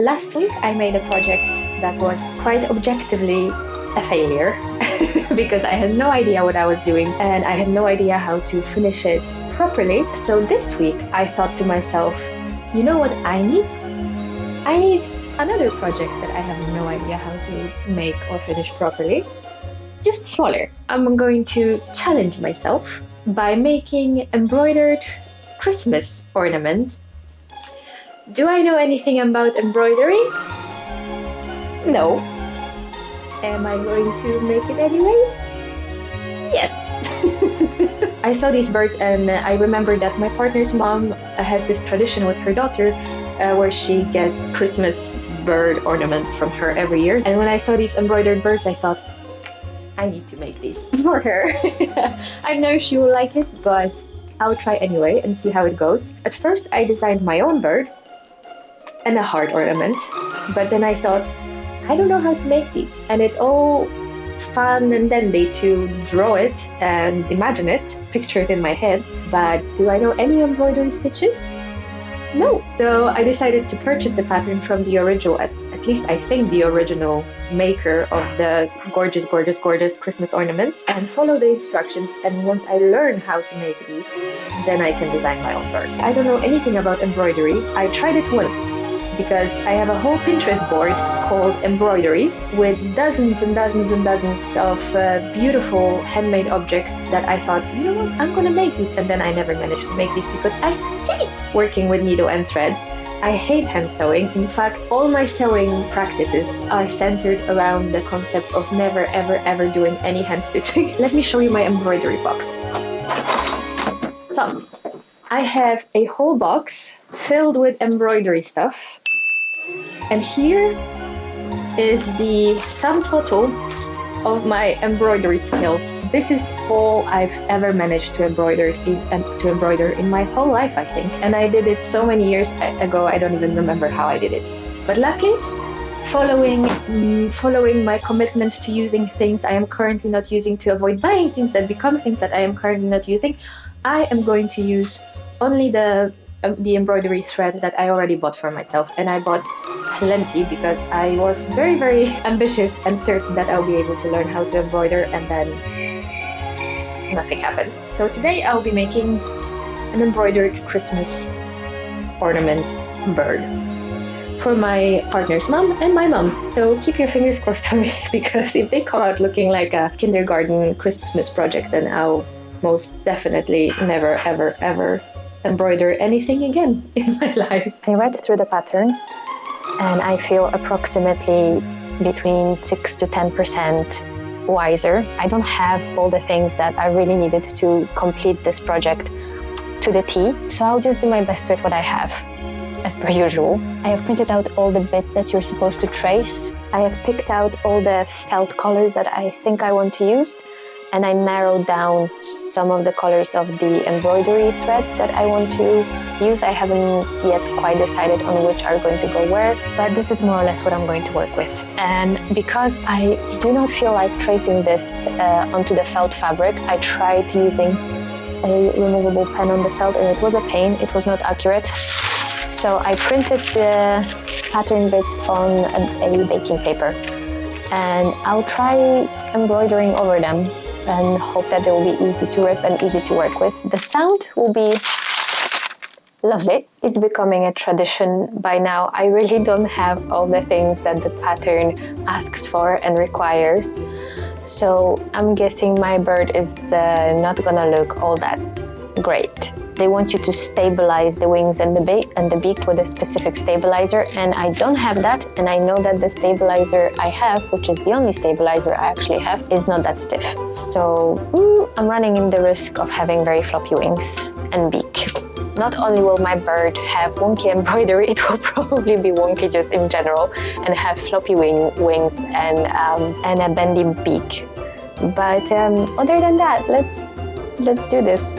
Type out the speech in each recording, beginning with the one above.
Last week I made a project that was quite objectively a failure because I had no idea what I was doing and I had no idea how to finish it properly. So this week I thought to myself, you know what I need? I need another project that I have no idea how to make or finish properly, just smaller. I'm going to challenge myself by making embroidered Christmas ornaments. Do I know anything about embroidery? No. Am I going to make it anyway? Yes. I saw these birds and I remember that my partner's mom has this tradition with her daughter where she gets Christmas bird ornament from her every year. And when I saw these embroidered birds, I thought, I need to make these for her. I know she will like it, but I'll try anyway and see how it goes. At first, I designed my own bird and a heart ornament, but then I thought, I don't know how to make these. And it's all fun and dandy to draw it and imagine it, picture it in my head, but do I know any embroidery stitches? No. So I decided to purchase a pattern from the original, at least I think the original maker of the gorgeous, gorgeous, gorgeous Christmas ornaments, and follow the instructions. And once I learn how to make these, then I can design my own bird. I don't know anything about embroidery. I tried it once because I have a whole Pinterest board called Embroidery with dozens and dozens and dozens of beautiful handmade objects that I thought, you know what, I'm gonna make these. And then I never managed to make these because I hate working with needle and thread. I hate hand sewing. In fact, all my sewing practices are centered around the concept of never, ever, ever doing any hand stitching. Let me show you my embroidery box. So, I have a whole box filled with embroidery stuff. And here is the sum total of my embroidery skills. This is all I've ever managed to embroider in my whole life, I think. And I did it so many years ago, I don't even remember how I did it. But luckily, following my commitment to using things I am currently not using, to avoid buying things that become things that I am currently not using, I am going to use only the embroidery thread that I already bought for myself. And I bought plenty because I was very, very ambitious and certain that I'll be able to learn how to embroider, and then nothing happened. So today I'll be making an embroidered Christmas ornament bird for my partner's mom and my mom. So keep your fingers crossed for me, because if they come out looking like a kindergarten Christmas project, then I'll most definitely never, ever, ever embroider anything again in my life. I read through the pattern and I feel approximately between 6 to 10% wiser. I don't have all the things that I really needed to complete this project to the T, so I'll just do my best with what I have, as per usual. I have printed out all the bits that you're supposed to trace. I have picked out all the felt colors that I think I want to use, and I narrowed down some of the colors of the embroidery thread that I want to use. I haven't yet quite decided on which are going to go where, but this is more or less what I'm going to work with. And because I do not feel like tracing this onto the felt fabric, I tried using a removable pen on the felt, and it was a pain. It was not accurate. So I printed the pattern bits on a baking paper, and I'll try embroidering over them and hope that they will be easy to rip and easy to work with. The sound will be lovely. It's becoming a tradition by now. I really don't have all the things that the pattern asks for and requires. So I'm guessing my bird is not gonna look all that great. They want you to stabilize the wings and the beak with a specific stabilizer, and I don't have that, and I know that the stabilizer I have, which is the only stabilizer I actually have, is not that stiff. So I'm running in the risk of having very floppy wings and beak. Not only will my bird have wonky embroidery, it will probably be wonky just in general and have floppy wings and a bendy beak. But other than that, let's do this.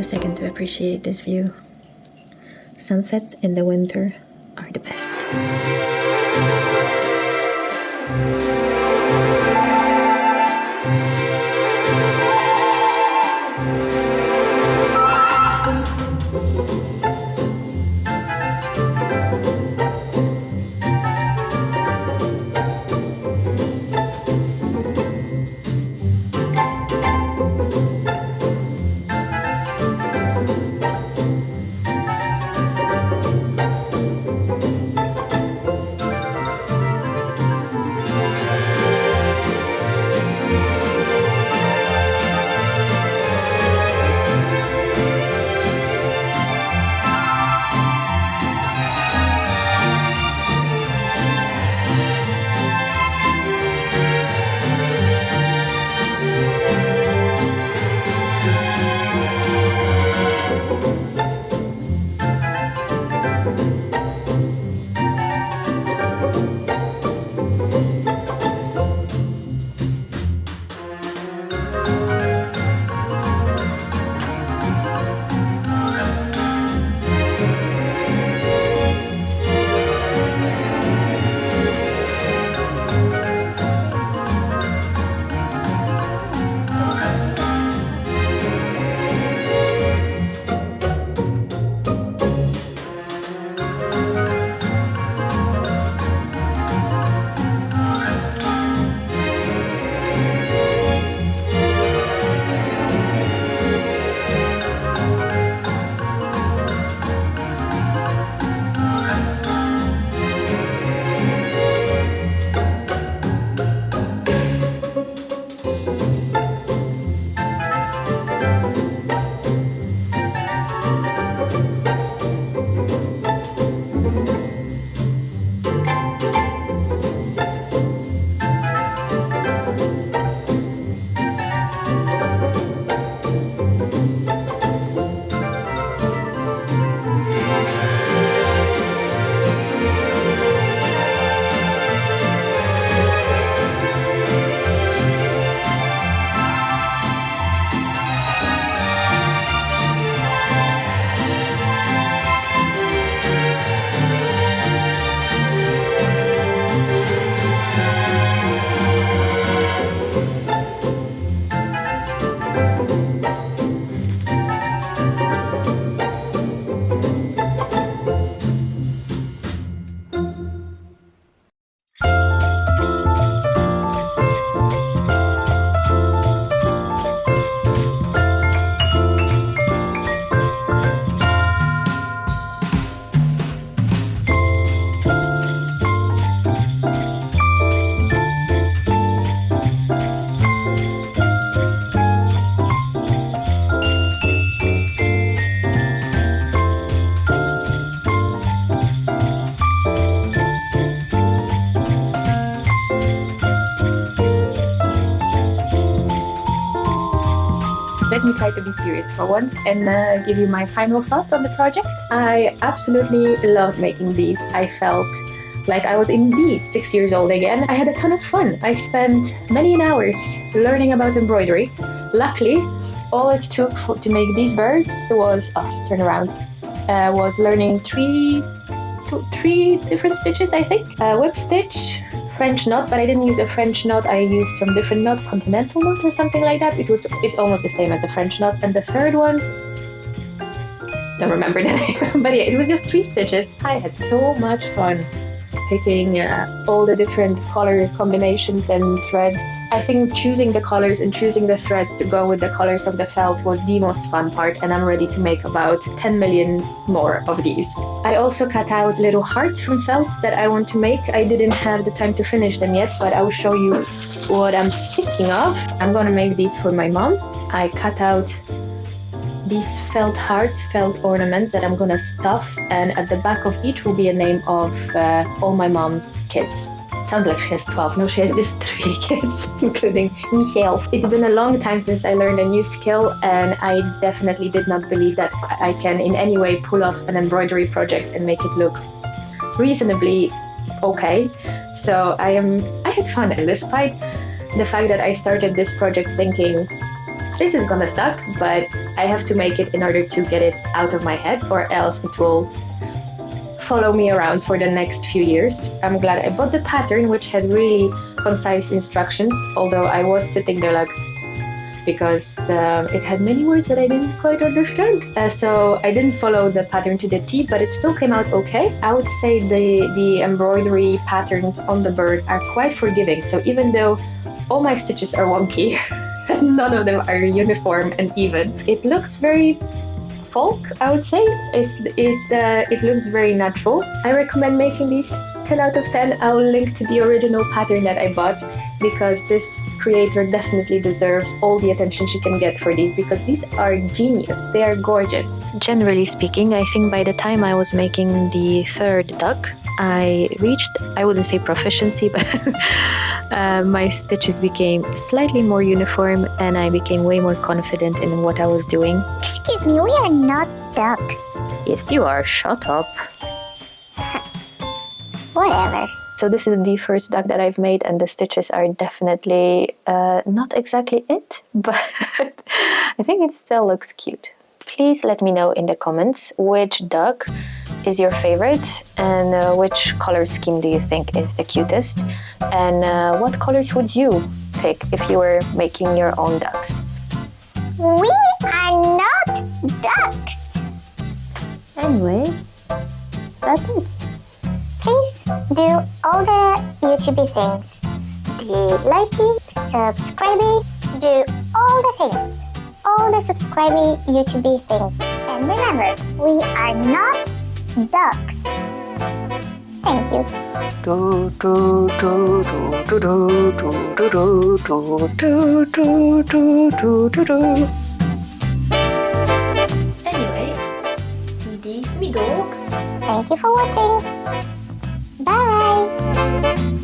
second to appreciate this view. Sunsets in the winter are the best. Let me try to be serious for once and give you my final thoughts on the project. I absolutely loved making these. I felt like I was indeed 6 years old again. I had a ton of fun. I spent many hours learning about embroidery. Luckily, all it took to make these birds was, was learning three different stitches, I think. Whip stitch, French knot, but I didn't use a French knot. I used some different knot, continental knot or something like that. It's almost the same as a French knot. And the third one, don't remember the name, but yeah, it was just 3 stitches. I had so much fun picking all the different color combinations and threads. I think choosing the colors and choosing the threads to go with the colors of the felt was the most fun part, and I'm ready to make about 10 million more of these. I also cut out little hearts from felts that I want to make. I didn't have the time to finish them yet, but I will show you what I'm thinking of. I'm gonna make these for my mom. I cut out these felt hearts, felt ornaments that I'm gonna stuff, and at the back of each will be a name of all my mom's kids. Sounds like she has 12. No, she has just 3 kids, including myself. It's been a long time since I learned a new skill, and I definitely did not believe that I can in any way pull off an embroidery project and make it look reasonably okay. So I had fun, and despite the fact that I started this project thinking This is gonna suck, but I have to make it in order to get it out of my head, or else it will follow me around for the next few years. I'm glad I bought the pattern, which had really concise instructions, although I was sitting there like, because it had many words that I didn't quite understand. So I didn't follow the pattern to the T, but it still came out okay. I would say the embroidery patterns on the bird are quite forgiving. So even though all my stitches are wonky, none of them are uniform and even, it looks very folk, I would say. It looks very natural. I recommend making these 10 out of 10. I'll link to the original pattern that I bought, because this creator definitely deserves all the attention she can get for these, because these are genius. They are gorgeous. Generally speaking, I think by the time I was making the third duck, I reached, I wouldn't say proficiency, but my stitches became slightly more uniform and I became way more confident in what I was doing. Excuse me, we are not ducks. Yes, you are. Shut up. Whatever. So this is the first duck that I've made, and the stitches are definitely not exactly it, but I think it still looks cute. Please let me know in the comments which duck is your favorite, and which color scheme do you think is the cutest, and what colors would you pick if you were making your own ducks? We are not ducks. Anyway, that's it. Please do all the YouTube things. The liking, subscribing, do all the things. All the subscribing YouTube things. And remember, we are not ducks. Thank you. Anyway, these me dogs. Thank you for watching. Bye.